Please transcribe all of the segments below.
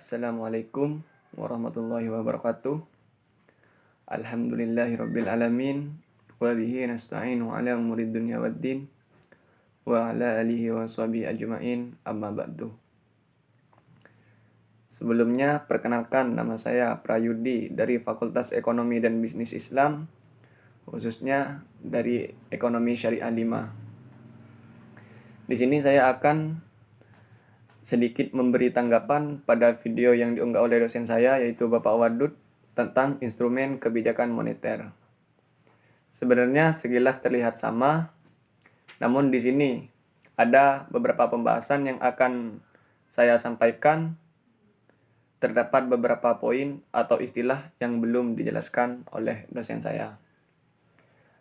Assalamualaikum warahmatullahi wabarakatuh. Alhamdulillahirabbil alamin wa bihi nasta'inu ala umurid dunya waddin wa ala alihi wa sahbihi ajmain amma ba'du. Sebelumnya perkenalkan, nama saya Prayudi dari Fakultas Ekonomi dan Bisnis Islam, khususnya dari Ekonomi Syariah 5. Di sini saya akan sedikit memberi tanggapan pada video yang diunggah oleh dosen saya, yaitu Bapak Wadud, tentang instrumen kebijakan moneter. Sebenarnya sekilas terlihat sama, namun di sini ada beberapa pembahasan yang akan saya sampaikan. Terdapat beberapa poin atau istilah yang belum dijelaskan oleh dosen saya.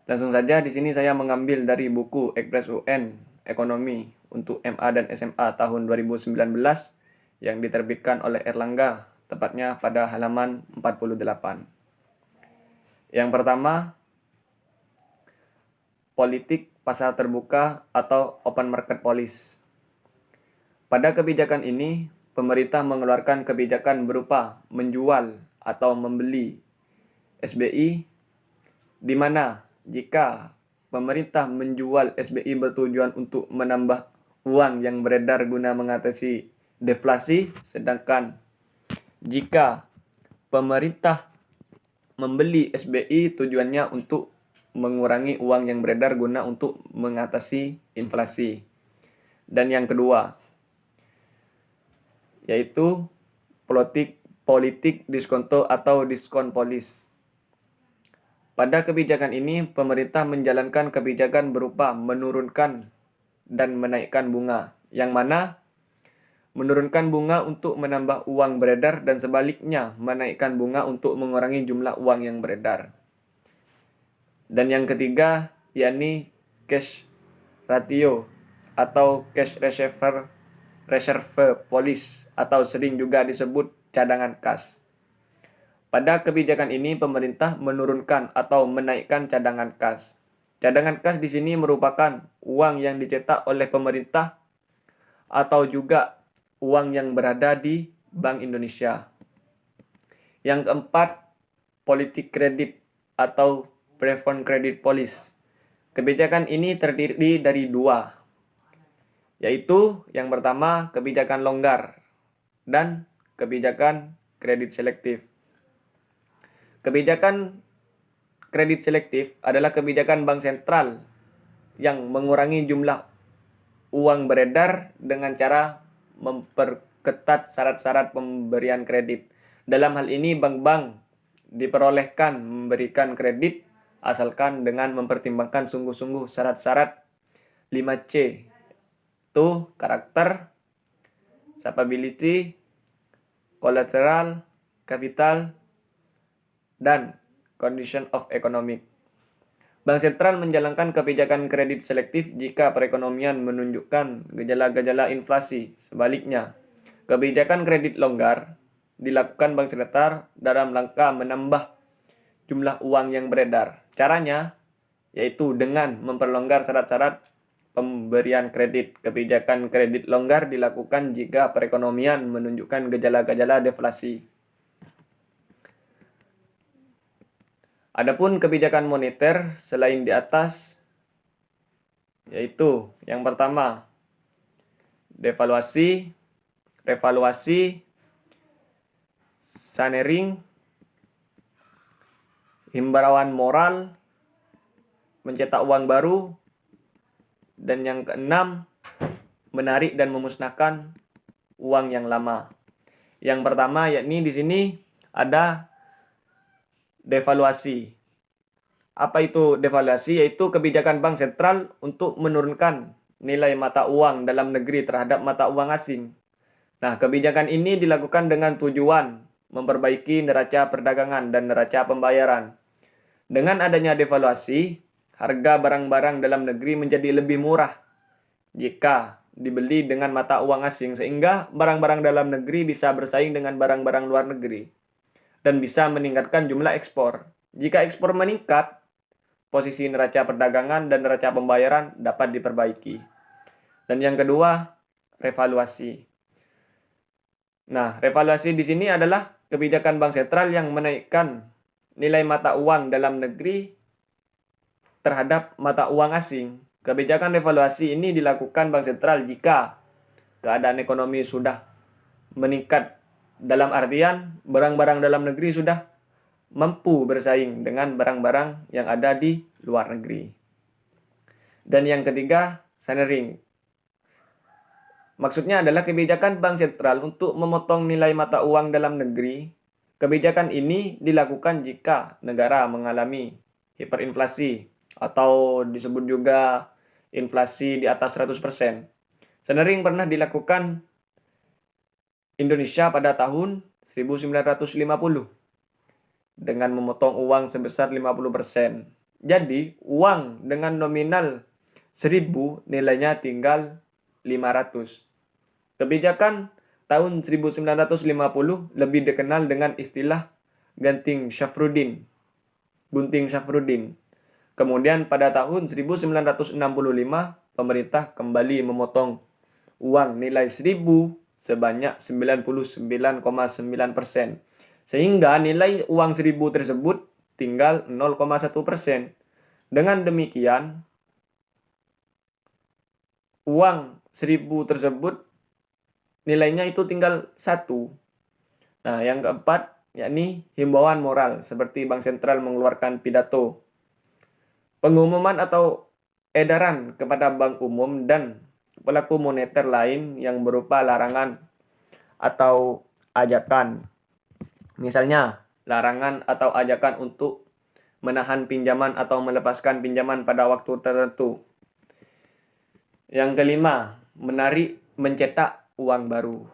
Langsung saja, di sini saya mengambil dari buku Ekspres UN Ekonomi untuk MA dan SMA tahun 2019 yang diterbitkan oleh Erlangga, tepatnya pada halaman 48. Yang pertama, politik pasar terbuka atau open market policy. Pada kebijakan ini, pemerintah mengeluarkan kebijakan berupa menjual atau membeli SBI, di mana jika pemerintah menjual SBI bertujuan untuk menambah uang yang beredar guna mengatasi deflasi, sedangkan jika pemerintah membeli SBI tujuannya untuk mengurangi uang yang beredar guna untuk mengatasi inflasi. Dan yang kedua, yaitu politik diskonto atau diskon polis. Pada kebijakan ini, pemerintah menjalankan kebijakan berupa menurunkan dan menaikkan bunga, yang mana menurunkan bunga untuk menambah uang beredar dan sebaliknya menaikkan bunga untuk mengurangi jumlah uang yang beredar. Dan yang ketiga, yakni cash ratio atau cash reserve policy atau sering juga disebut cadangan kas. Pada kebijakan ini, pemerintah menurunkan atau menaikkan cadangan kas. Cadangan kas di sini merupakan uang yang dicetak oleh pemerintah atau juga uang yang berada di Bank Indonesia. Yang keempat, politik kredit atau preferred credit policy. Kebijakan ini terdiri dari dua, yaitu yang pertama kebijakan longgar dan kebijakan kredit selektif. Kebijakan kredit selektif adalah kebijakan bank sentral yang mengurangi jumlah uang beredar dengan cara memperketat syarat-syarat pemberian kredit. Dalam hal ini, bank-bank diperolehkan memberikan kredit asalkan dengan mempertimbangkan sungguh-sungguh syarat-syarat 5C, itu karakter, capability, collateral, capital, dan condition of economic. Bank sentral menjalankan kebijakan kredit selektif jika perekonomian menunjukkan gejala-gejala inflasi. Sebaliknya, kebijakan kredit longgar dilakukan bank sentral dalam rangka menambah jumlah uang yang beredar. Caranya yaitu dengan memperlonggar syarat-syarat pemberian kredit. Kebijakan kredit longgar dilakukan jika perekonomian menunjukkan gejala-gejala deflasi. Adapun kebijakan moneter selain di atas, yaitu yang pertama devaluasi, revaluasi, sanering, himbauan moral, mencetak uang baru, dan yang keenam menarik dan memusnahkan uang yang lama. Yang pertama yakni di sini ada devaluasi. Apa itu devaluasi? Yaitu kebijakan bank sentral untuk menurunkan nilai mata uang dalam negeri terhadap mata uang asing. Nah, kebijakan ini dilakukan dengan tujuan memperbaiki neraca perdagangan dan neraca pembayaran. Dengan adanya devaluasi, harga barang-barang dalam negeri menjadi lebih murah jika dibeli dengan mata uang asing, sehingga barang-barang dalam negeri bisa bersaing dengan barang-barang luar negeri dan bisa meningkatkan jumlah ekspor. Jika ekspor meningkat, posisi neraca perdagangan dan neraca pembayaran dapat diperbaiki. Dan yang kedua, revaluasi. Nah, revaluasi di sini adalah kebijakan bank sentral yang menaikkan nilai mata uang dalam negeri terhadap mata uang asing. Kebijakan revaluasi ini dilakukan bank sentral jika keadaan ekonomi sudah meningkat, dalam artian barang-barang dalam negeri sudah mampu bersaing dengan barang-barang yang ada di luar negeri. Dan yang ketiga, sunering. Maksudnya adalah kebijakan bank sentral untuk memotong nilai mata uang dalam negeri. Kebijakan ini dilakukan jika negara mengalami hiperinflasi atau disebut juga inflasi di atas 100%. Sunering pernah dilakukan Indonesia pada tahun 1950 dengan memotong uang sebesar 50%. Jadi, uang dengan nominal 1.000 nilainya tinggal 500. Kebijakan tahun 1950 lebih dikenal dengan istilah Gunting Safruddin. Kemudian pada tahun 1965, pemerintah kembali memotong uang nilai 1.000 sebanyak 99,9%. Sehingga nilai uang 1.000 tersebut tinggal 0,1%. Dengan demikian, uang 1.000 tersebut nilainya itu tinggal 1. Nah, yang keempat, yakni himbauan moral, seperti Bank Sentral mengeluarkan pidato, pengumuman atau edaran kepada bank umum dan pelaku moneter lain yang berupa larangan atau ajakan. Misalnya, larangan atau ajakan untuk menahan pinjaman atau melepaskan pinjaman pada waktu tertentu. Yang kelima, mencetak uang baru.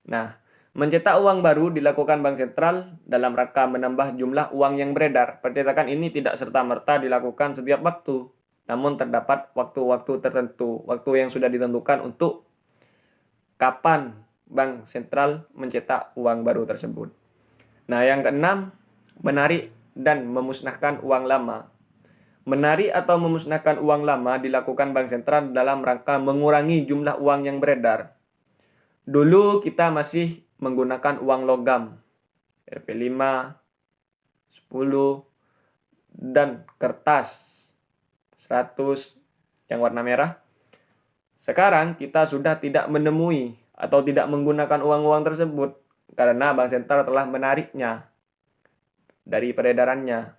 Nah, mencetak uang baru dilakukan Bank Sentral dalam rangka menambah jumlah uang yang beredar. Percetakan ini tidak serta-merta dilakukan setiap waktu, namun terdapat waktu-waktu tertentu, waktu yang sudah ditentukan untuk kapan Bank Sentral mencetak uang baru tersebut. Nah, yang keenam, menarik dan memusnahkan uang lama. Menarik atau memusnahkan uang lama dilakukan Bank Sentral dalam rangka mengurangi jumlah uang yang beredar. Dulu kita masih menggunakan uang logam, Rp5, 10, dan kertas 100 yang warna merah. Sekarang kita sudah tidak menemui atau tidak menggunakan uang-uang tersebut karena Bank Sentral telah menariknya dari peredarannya.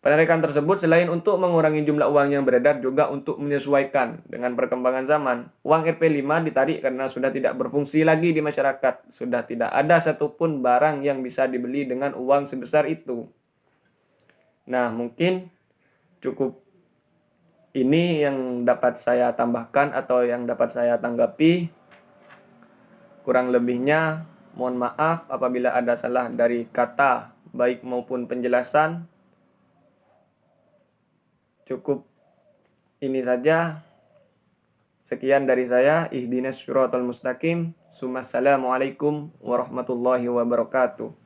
Penarikan tersebut selain untuk mengurangi jumlah uang yang beredar juga untuk menyesuaikan dengan perkembangan zaman. Uang Rp5 ditarik karena sudah tidak berfungsi lagi di masyarakat. Sudah tidak ada satupun barang yang bisa dibeli dengan uang sebesar itu. Nah, mungkin cukup ini yang dapat saya tambahkan atau yang dapat saya tanggapi. Kurang lebihnya mohon maaf apabila ada salah dari kata baik maupun penjelasan. Cukup ini saja. Sekian dari saya. Ihdinas syiratal mustaqim. Assalamualaikum warahmatullahi wabarakatuh.